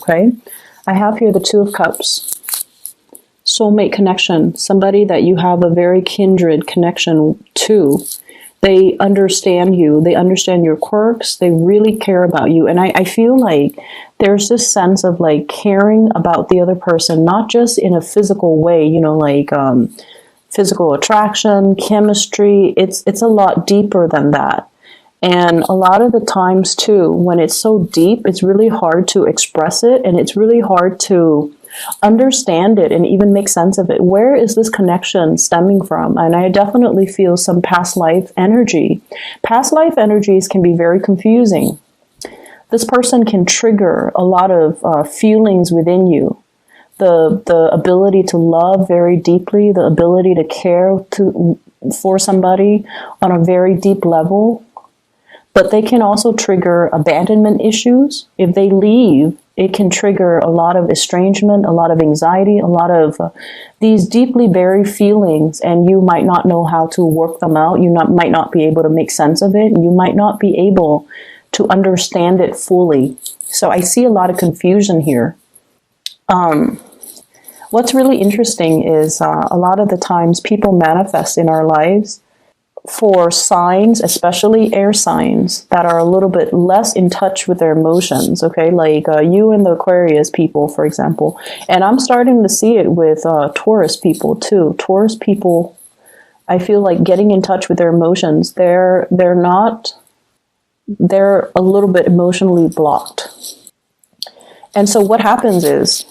okay? I have here the Two of Cups. Soulmate connection, somebody that you have a very kindred connection to. They understand you. They understand your quirks. They really care about you. And I feel like there's this sense of like caring about the other person, not just in a physical way, you know, like physical attraction, chemistry. It's a lot deeper than that. And a lot of the times too, when it's so deep, it's really hard to express it, and it's really hard to understand it and even make sense of it. Where is this connection stemming from? And I definitely feel some past life energy. Past life energies can be very confusing. This person can trigger a lot of feelings within you. The ability to love very deeply, the ability to care for somebody on a very deep level. But they can also trigger abandonment issues. If they leave, it can trigger a lot of estrangement, a lot of anxiety, a lot of these deeply buried feelings, and you might not know how to work them out. You might not be able to make sense of it, and you might not be able to understand it fully. So I see a lot of confusion here. What's really interesting is a lot of the times people manifest in our lives for signs, especially air signs, that are a little bit less in touch with their emotions, okay? Like you and the Aquarius people, for example. And I'm starting to see it with Taurus people too. Taurus people, I feel like getting in touch with their emotions, they're a little bit emotionally blocked. And so what happens is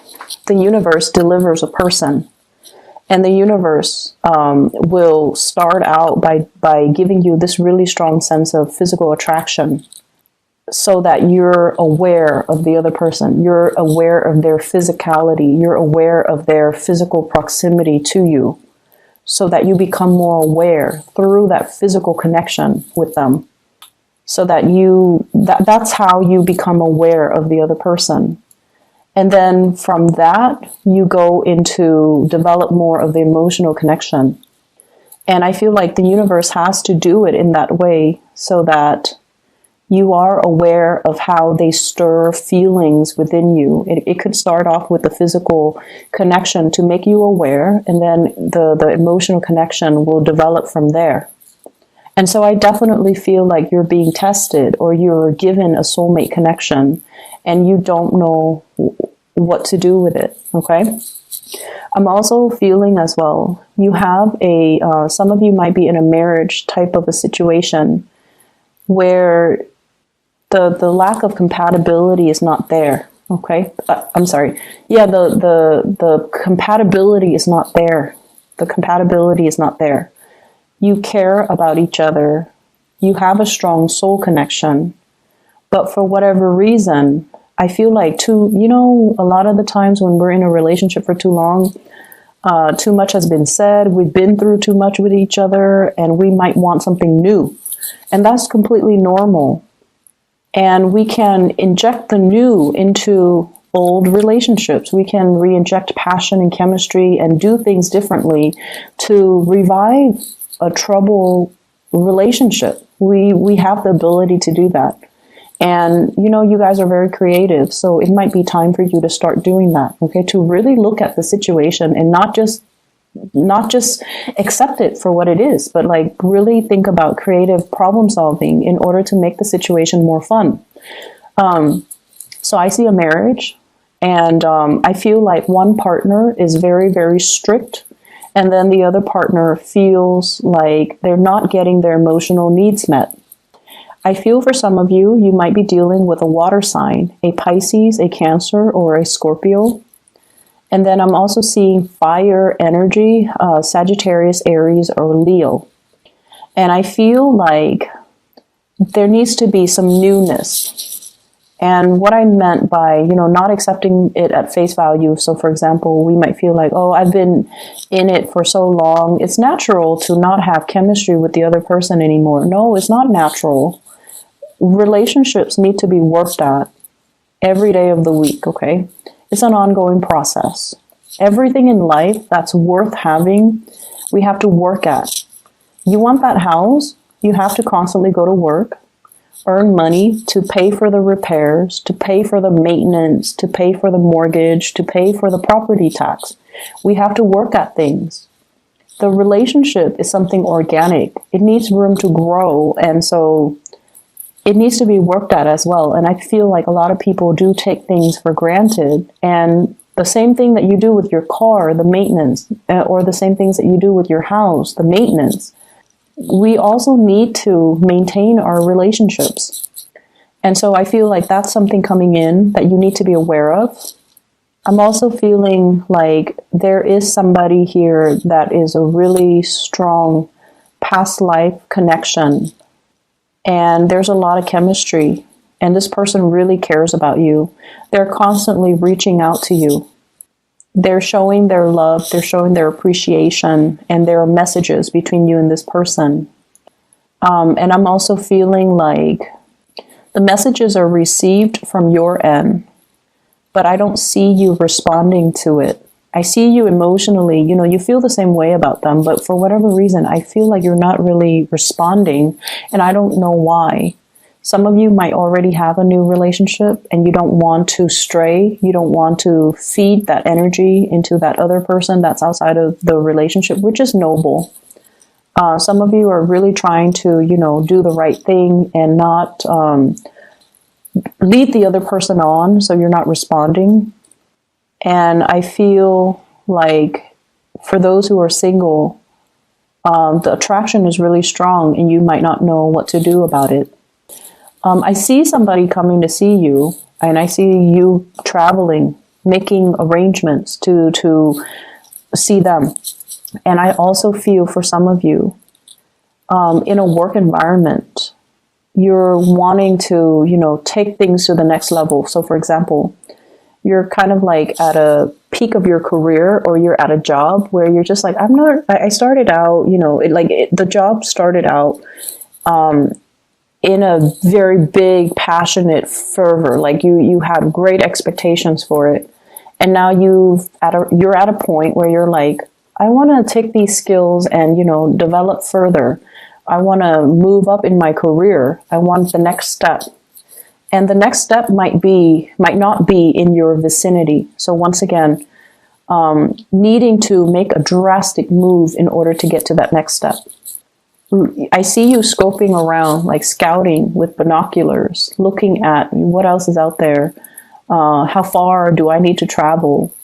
the universe delivers a person. And the universe will start out by giving you this really strong sense of physical attraction so that you're aware of the other person. You're aware of their physicality. You're aware of their physical proximity to you so that you become more aware through that physical connection with them. So that that's how you become aware of the other person. And then from that, you go into develop more of the emotional connection. And I feel like the universe has to do it in that way so that you are aware of how they stir feelings within you. It could start off with the physical connection to make you aware, and then the emotional connection will develop from there. And so I definitely feel like you're being tested, or you're given a soulmate connection and you don't know what to do with it, okay? I'm also feeling as well, you have some of you might be in a marriage type of a situation where the lack of compatibility is not there, okay? I'm sorry. Yeah, the compatibility is not there. The compatibility is not there. You care about each other. You have a strong soul connection. But for whatever reason, I feel like a lot of the times when we're in a relationship for too long, too much has been said, we've been through too much with each other, and we might want something new. And that's completely normal. And we can inject the new into old relationships. We can re-inject passion and chemistry and do things differently to revive a troubled relationship. We have the ability to do that. And, you guys are very creative, so it might be time for you to start doing that, okay? To really look at the situation and not just accept it for what it is, but like really think about creative problem solving in order to make the situation more fun. So I see a marriage, and I feel like one partner is very, very strict, and then the other partner feels like they're not getting their emotional needs met. I feel for some of you, you might be dealing with a water sign, a Pisces, a Cancer, or a Scorpio. And then I'm also seeing fire energy, Sagittarius, Aries, or Leo. And I feel like there needs to be some newness. And what I meant by, not accepting it at face value. So for example, we might feel like, oh, I've been in it for so long. It's natural to not have chemistry with the other person anymore. No, it's not natural. Relationships need to be worked at every day of the week, okay? It's an ongoing process. Everything in life that's worth having, we have to work at. You want that house, you have to constantly go to work. earn money to pay for the repairs, to pay for the maintenance, to pay for the mortgage, to pay for the property tax. We have to work at things. The relationship is something organic. It needs room to grow. And so it needs to be worked at as well. And I feel like a lot of people do take things for granted. And the same thing that you do with your car, the maintenance, or the same things that you do with your house, the maintenance, we also need to maintain our relationships. And so I feel like that's something coming in that you need to be aware of. I'm also feeling like there is somebody here that is a really strong past life connection. And there's a lot of chemistry. And this person really cares about you. They're constantly reaching out to you. They're showing their love. They're showing their appreciation. And there are messages between you and this person. And I'm also feeling like the messages are received from your end, but I don't see you responding to it. I see you emotionally, you feel the same way about them, but for whatever reason, I feel like you're not really responding, and I don't know why. Some of you might already have a new relationship and you don't want to stray. You don't want to feed that energy into that other person that's outside of the relationship, which is noble. Some of you are really trying to, do the right thing and not lead the other person on, so you're not responding. And I feel like for those who are single, the attraction is really strong and you might not know what to do about it. I see somebody coming to see you, and I see you traveling, making arrangements to see them. And I also feel for some of you, in a work environment, you're wanting to, take things to the next level. So for example, you're kind of like at a peak of your career, or you're at a job where you're just like, I started out, the job started out, in a very big, passionate fervor. Like you had great expectations for it. And now you're at a point where you're like, I want to take these skills and, develop further. I want to move up in my career. I want the next step. And the next step might not be in your vicinity. So once again, needing to make a drastic move in order to get to that next step. I see you scoping around, like scouting with binoculars, looking at what else is out there. How far do I need to travel?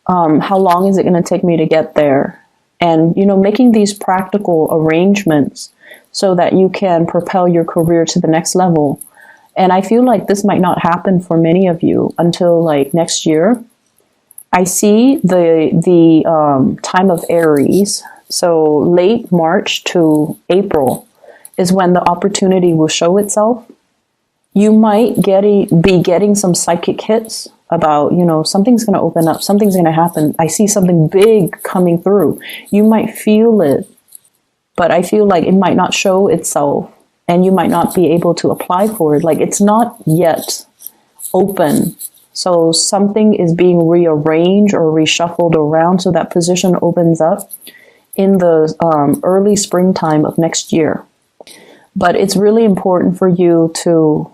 How long is it going to take me to get there? And, making these practical arrangements so that you can propel your career to the next level. And I feel like this might not happen for many of you until like next year. I see the time of Aries. So late March to April is when the opportunity will show itself. You might be getting some psychic hits about, something's going to open up, something's going to happen. I see something big coming through. You might feel it, but I feel like it might not show itself and you might not be able to apply for it. Like it's not yet open. So something is being rearranged or reshuffled around so that position opens up in the early springtime of next year. But it's really important for you to,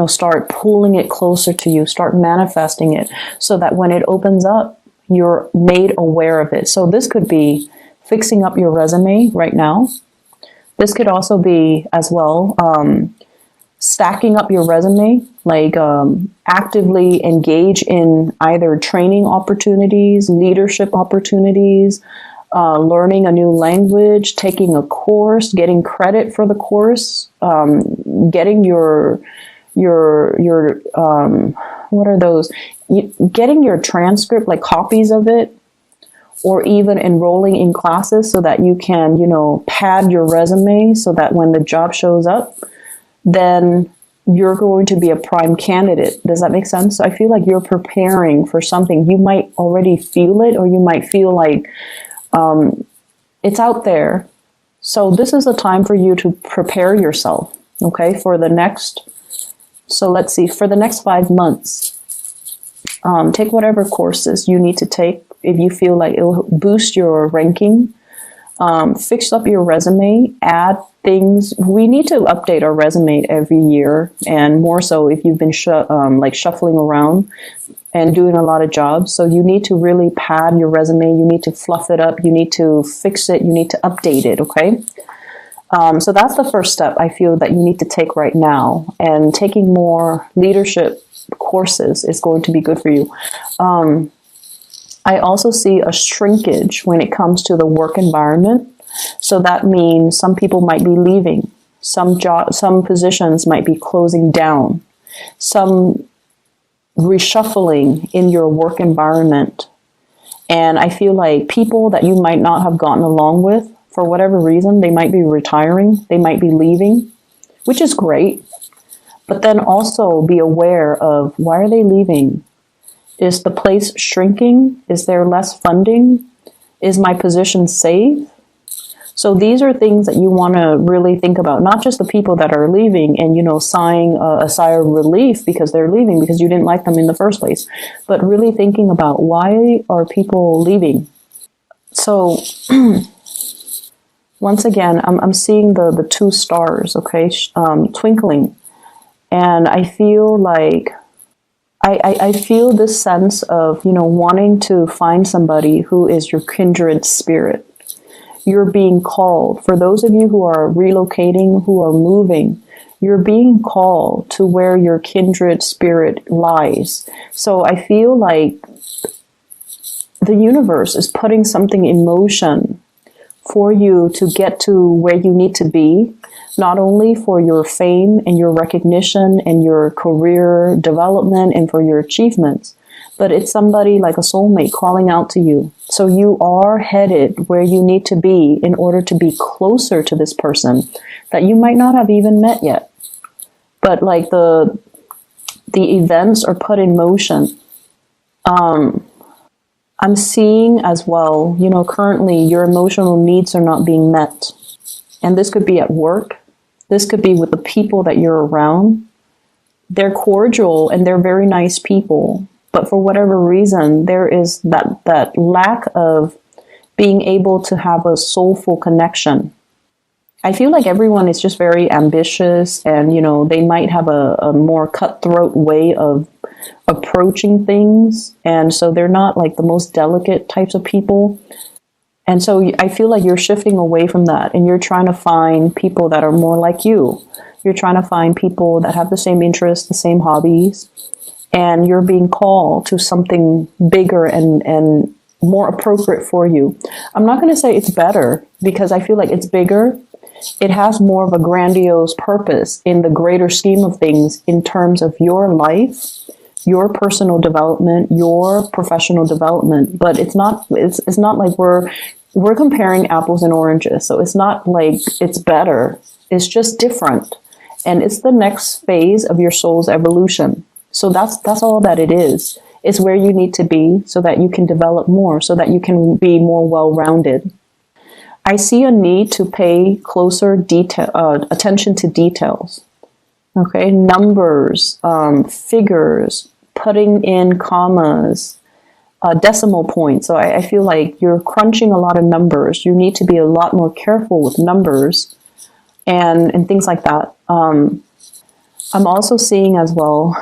start pulling it closer to you, start manifesting it so that when it opens up, you're made aware of it. So this could be fixing up your resume right now. This could also be as well, stacking up your resume, like actively engage in either training opportunities, leadership opportunities, learning a new language, taking a course, getting credit for the course, getting your what are those? Getting your transcript, like copies of it, or even enrolling in classes so that you can, pad your resume so that when the job shows up, then you're going to be a prime candidate. Does that make sense? So I feel like you're preparing for something. You might already feel it, or you might feel like it's out there. So this is a time for you to prepare yourself, okay, for the next 5 months. Take whatever courses you need to take if you feel like it will boost your ranking. Fix up your resume, add things, we need to update our resume every year, and more so if you've been shuffling around and doing a lot of jobs. So you need to really pad your resume. You need to fluff it up. You need to fix it. You need to update it. Okay. So that's the first step I feel that you need to take right now. And taking more leadership courses is going to be good for you. I also see a shrinkage when it comes to the work environment. So that means some people might be leaving. Some positions might be closing down. Some reshuffling in your work environment. And I feel like people that you might not have gotten along with, for whatever reason, they might be retiring, they might be leaving, which is great. But then also be aware of, why are they leaving? Is the place shrinking? Is there less funding? Is my position safe? So these are things that you want to really think about, not just the people that are leaving and, sighing a sigh of relief because they're leaving because you didn't like them in the first place, but really thinking about, why are people leaving? So once again, I'm seeing the two stars, okay, twinkling. And I feel like, I feel this sense of, wanting to find somebody who is your kindred spirit. You're being called. For those of you who are relocating, who are moving, you're being called to where your kindred spirit lies. So I feel like the universe is putting something in motion for you to get to where you need to be, not only for your fame and your recognition and your career development and for your achievements, but it's somebody like a soulmate calling out to you. So you are headed where you need to be in order to be closer to this person that you might not have even met yet. But like the events are put in motion. I'm seeing as well, currently your emotional needs are not being met. And this could be at work. This could be with the people that you're around. They're cordial and they're very nice people. But for whatever reason, there is that lack of being able to have a soulful connection. I feel like everyone is just very ambitious and, they might have a more cutthroat way of approaching things. And so they're not like the most delicate types of people. And so I feel like you're shifting away from that and you're trying to find people that are more like you. You're trying to find people that have the same interests, the same hobbies. And you're being called to something bigger and more appropriate for you. I'm not going to say it's better because I feel like it's bigger. It has more of a grandiose purpose in the greater scheme of things in terms of your life, your personal development, your professional development. But it's not like we're comparing apples and oranges. So it's not like it's better. It's just different. And it's the next phase of your soul's evolution. So that's all that it is. It's where you need to be so that you can develop more, so that you can be more well-rounded. I see a need to pay closer attention to details. Okay, numbers, figures, putting in commas, decimal points. So I feel like you're crunching a lot of numbers. You need to be a lot more careful with numbers and things like that. I'm also seeing as well,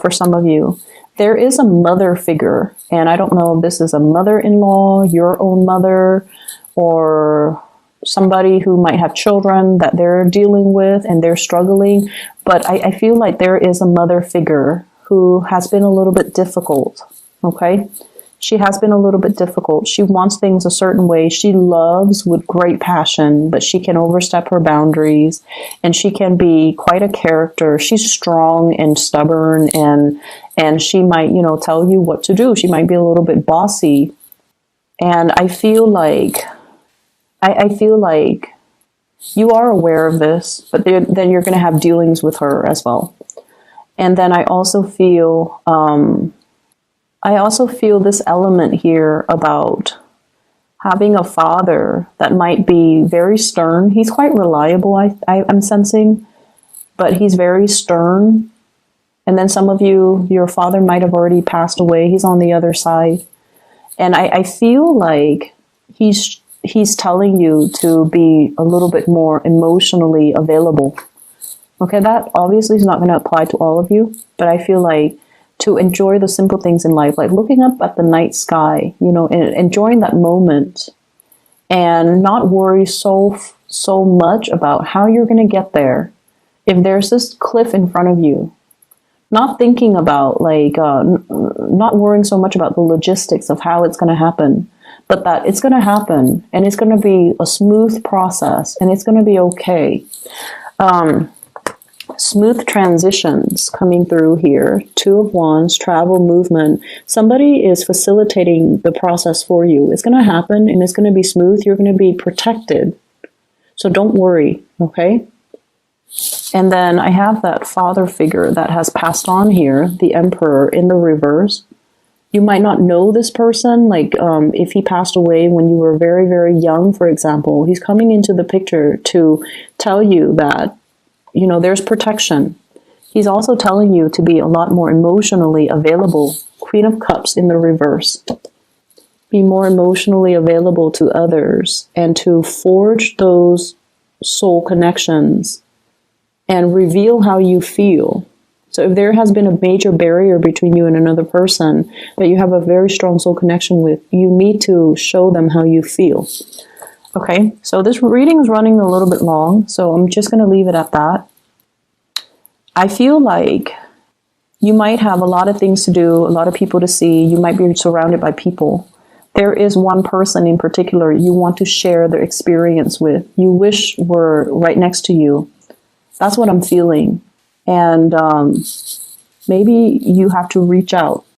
for some of you, there is a mother figure, and I don't know if this is a mother-in-law, your own mother, or somebody who might have children that they're dealing with and they're struggling. But I feel like there is a mother figure who has been a little bit difficult, okay? She has been a little bit difficult. She wants things a certain way. She loves with great passion, but she can overstep her boundaries and she can be quite a character. She's strong and stubborn and she might, tell you what to do. She might be a little bit bossy. And I feel like you are aware of this, but then you're going to have dealings with her as well. And then I also feel this element here about having a father that might be very stern. He's quite reliable, I'm sensing, but he's very stern. And then some of you, your father might have already passed away. He's on the other side. And I feel like he's he's telling you to be a little bit more emotionally available. Okay, that obviously is not going to apply to all of you, but I feel like to enjoy the simple things in life, like looking up at the night sky, you know, and enjoying that moment, and not worry so much about how you're going to get there. If there's this cliff in front of you, not thinking about like, not worrying so much about the logistics of how it's going to happen, but that it's going to happen and it's going to be a smooth process and it's going to be okay. Smooth transitions coming through here. Two of Wands, travel, movement. Somebody is facilitating the process for you. It's going to happen and it's going to be smooth. You're going to be protected. So don't worry, okay? And then I have that father figure that has passed on here, the Emperor in the reverse. You might not know this person, like if he passed away when you were very, very young, for example. He's coming into the picture to tell you that, you know, there's protection. He's also telling you to be a lot more emotionally available. Queen of Cups in the reverse. Be more emotionally available to others and to forge those soul connections and reveal how you feel. So if there has been a major barrier between you and another person that you have a very strong soul connection with, you need to show them how you feel. Okay, so this reading is running a little bit long, so I'm just going to leave it at that. I feel like you might have a lot of things to do, a lot of people to see. You might be surrounded by people. There is one person in particular you want to share their experience with. You wish were right next to you. That's what I'm feeling. And maybe you have to reach out